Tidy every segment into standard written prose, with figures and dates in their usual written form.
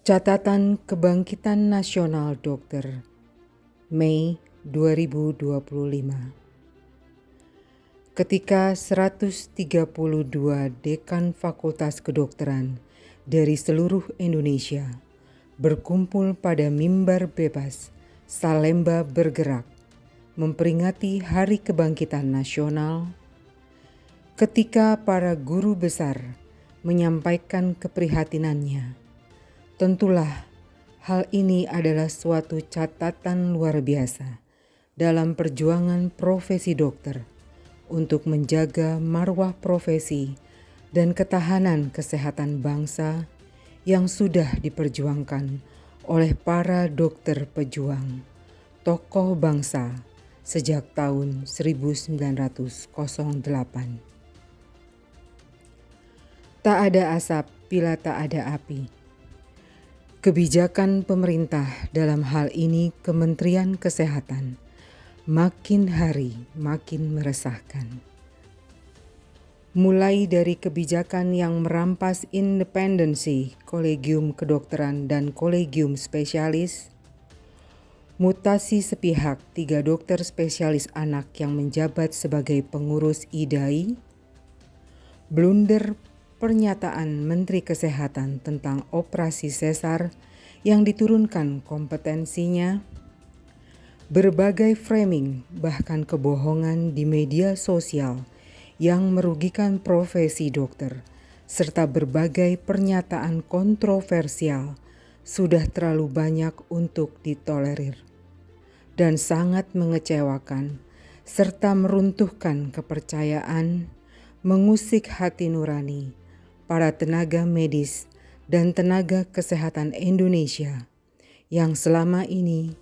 Catatan Kebangkitan Nasional Dokter, Mei 2025. Ketika 132 dekan Fakultas Kedokteran dari seluruh Indonesia berkumpul pada mimbar bebas Salemba Bergerak memperingati Hari Kebangkitan Nasional, ketika para guru besar menyampaikan keprihatinannya, tentulah hal ini adalah suatu catatan luar biasa dalam perjuangan profesi dokter untuk menjaga marwah profesi dan ketahanan kesehatan bangsa yang sudah diperjuangkan oleh para dokter pejuang, tokoh bangsa sejak tahun 1908. Tak ada asap bila tak ada api. Kebijakan pemerintah dalam hal ini Kementerian Kesehatan makin hari makin meresahkan. Mulai dari kebijakan yang merampas independensi Kolegium Kedokteran dan Kolegium Spesialis, mutasi sepihak 3 dokter spesialis anak yang menjabat sebagai pengurus IDAI, blunder pernyataan Menteri Kesehatan tentang operasi sesar yang diturunkan kompetensinya, berbagai framing bahkan kebohongan di media sosial yang merugikan profesi dokter, serta berbagai pernyataan kontroversial sudah terlalu banyak untuk ditolerir dan sangat mengecewakan serta meruntuhkan kepercayaan, mengusik hati nurani para tenaga medis dan tenaga kesehatan Indonesia yang selama ini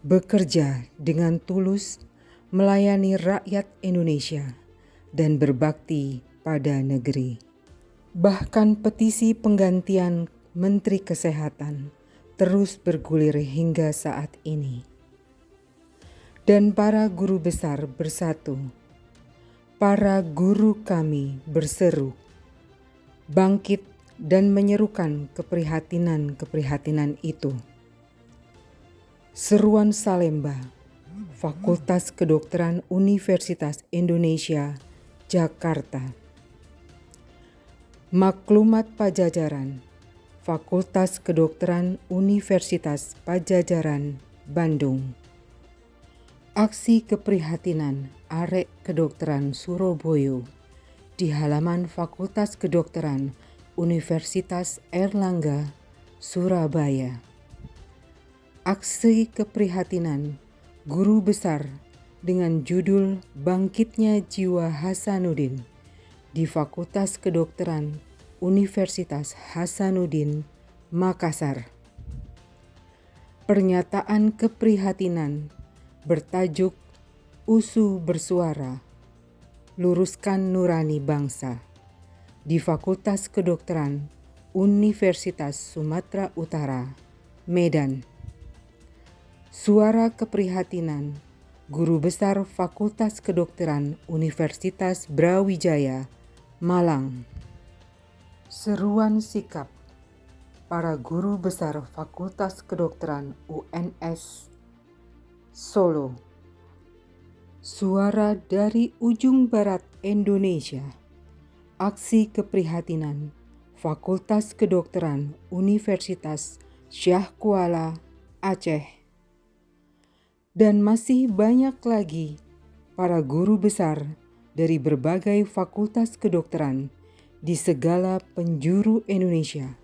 bekerja dengan tulus melayani rakyat Indonesia dan berbakti pada negeri. Bahkan petisi penggantian Menteri Kesehatan terus bergulir hingga saat ini. Dan para guru besar bersatu. Para guru kami berseru, bangkit dan menyerukan keprihatinan itu. Seruan Salemba, Fakultas Kedokteran Universitas Indonesia, Jakarta. Maklumat Pajajaran, Fakultas Kedokteran Universitas Pajajaran, Bandung. Aksi keprihatinan Arek Kedokteran Surabaya di halaman Fakultas Kedokteran Universitas Airlangga, Surabaya. Aksi keprihatinan guru besar dengan judul Bangkitnya Jiwa Hasanuddin di Fakultas Kedokteran Universitas Hasanuddin, Makassar. Pernyataan keprihatinan bertajuk USU Bersuara, Luruskan Nurani Bangsa di Fakultas Kedokteran Universitas Sumatera Utara, Medan. Suara keprihatinan Guru Besar Fakultas Kedokteran Universitas Brawijaya, Malang. Seruan sikap para guru besar Fakultas Kedokteran UNS Solo. Suara dari ujung barat Indonesia. Aksi keprihatinan Fakultas Kedokteran Universitas Syah Kuala, Aceh. Dan masih banyak lagi para guru besar dari berbagai fakultas kedokteran di segala penjuru Indonesia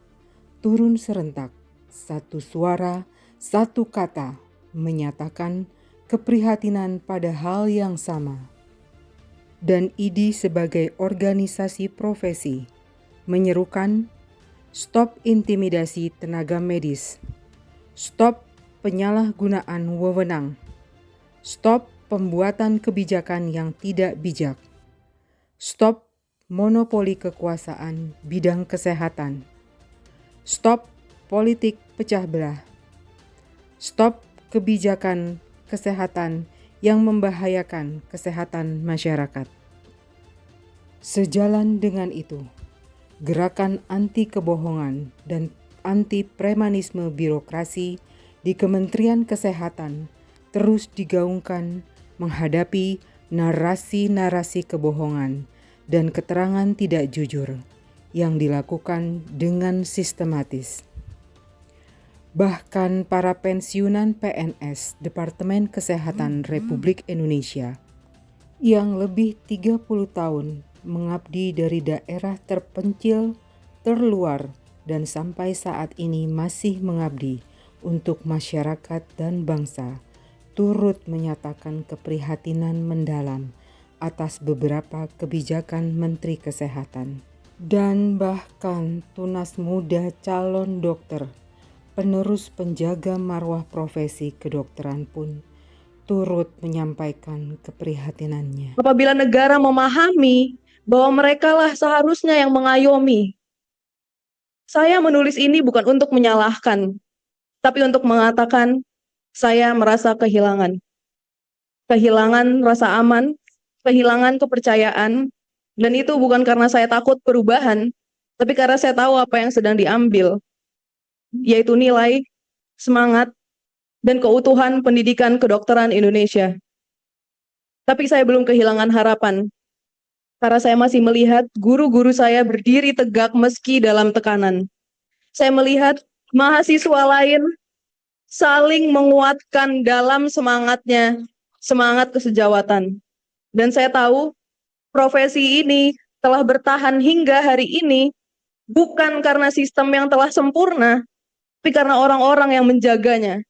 turun serentak, satu suara, satu kata, menyatakan keprihatinan pada hal yang sama. Dan IDI sebagai organisasi profesi menyerukan stop intimidasi tenaga medis, stop penyalahgunaan wewenang, stop pembuatan kebijakan yang tidak bijak, stop monopoli kekuasaan bidang kesehatan, stop politik pecah belah, stop kebijakan kesehatan yang membahayakan kesehatan masyarakat. Sejalan dengan itu, gerakan anti kebohongan dan anti-premanisme birokrasi di Kementerian Kesehatan terus digaungkan menghadapi narasi-narasi kebohongan dan keterangan tidak jujur yang dilakukan dengan sistematis. Bahkan para pensiunan PNS Departemen Kesehatan Republik Indonesia yang lebih 30 tahun mengabdi dari daerah terpencil, terluar, dan sampai saat ini masih mengabdi untuk masyarakat dan bangsa, turut menyatakan keprihatinan mendalam atas beberapa kebijakan Menteri Kesehatan. Dan bahkan tunas muda calon dokter, penerus penjaga marwah profesi kedokteran pun turut menyampaikan keprihatinannya. Apabila negara memahami bahwa merekalah seharusnya yang mengayomi, saya menulis ini bukan untuk menyalahkan, tapi untuk mengatakan saya merasa kehilangan. Kehilangan rasa aman, kehilangan kepercayaan, dan itu bukan karena saya takut perubahan, tapi karena saya tahu apa yang sedang diambil, yaitu nilai, semangat, dan keutuhan pendidikan kedokteran Indonesia. Tapi saya belum kehilangan harapan, karena saya masih melihat guru-guru saya berdiri tegak meski dalam tekanan. Saya melihat mahasiswa lain saling menguatkan dalam semangatnya, semangat kesejawatan. Dan saya tahu profesi ini telah bertahan hingga hari ini bukan karena sistem yang telah sempurna, tapi karena orang-orang yang menjaganya.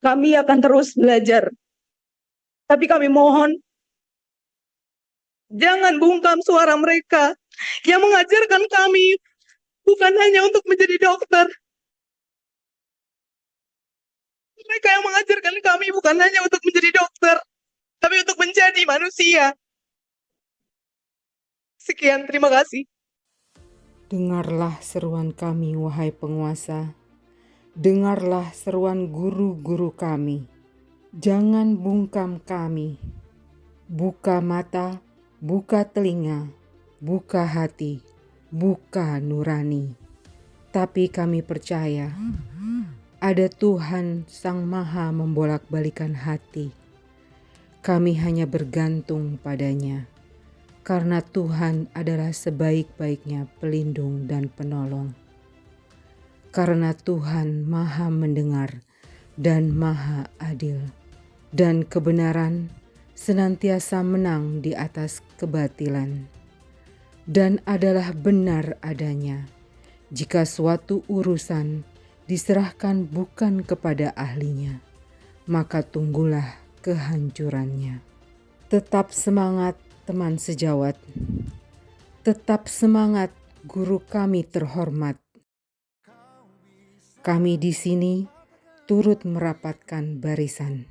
Kami akan terus belajar. Tapi kami mohon, jangan bungkam suara mereka yang mengajarkan kami bukan hanya untuk menjadi dokter. Mereka yang mengajarkan kami bukan hanya untuk menjadi dokter, tapi untuk menjadi manusia. Sekian, terima kasih. Dengarlah seruan kami, wahai penguasa. Dengarlah seruan guru-guru kami. Jangan bungkam kami. Buka mata, buka telinga, buka hati, buka nurani. Tapi kami percaya ada Tuhan Sang Maha membolak-balikan hati. Kami hanya bergantung padanya, karena Tuhan adalah sebaik-baiknya pelindung dan penolong. Karena Tuhan Maha mendengar dan Maha adil, dan kebenaran senantiasa menang di atas kebatilan, dan adalah benar adanya jika suatu urusan diserahkan bukan kepada ahlinya, maka tunggulah kehancurannya. Tetap semangat teman sejawat, tetap semangat guru kami terhormat. Kami di sini turut merapatkan barisan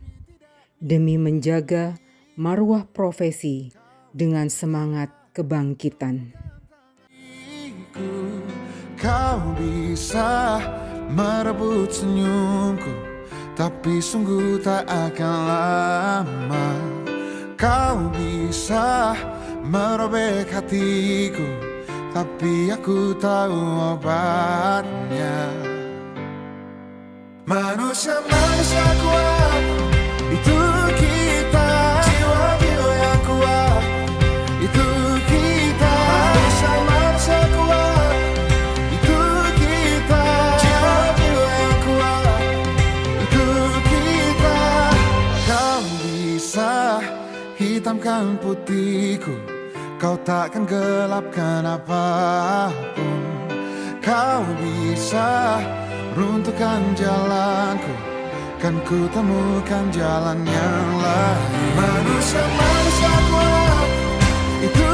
demi menjaga marwah profesi dengan semangat kebangkitan. Kau bisa merebut senyumku, tapi sungguh tak akan lama. Kau bisa merobek hatiku, tapi aku tahu obatnya. Manusia-manusia kuat, itu kita. Jiwa-jiwa yang kuat, itu kita. Manusia-manusia kuat, itu kita. Jiwa-jiwa yang kuat, itu kita. Kau bisa hitamkan putihku, kau takkan gelapkan apapun. Kau bisa runtuhkan jalanku, kan ku temukan jalan yang lain. Manusia-manusia kuat, itu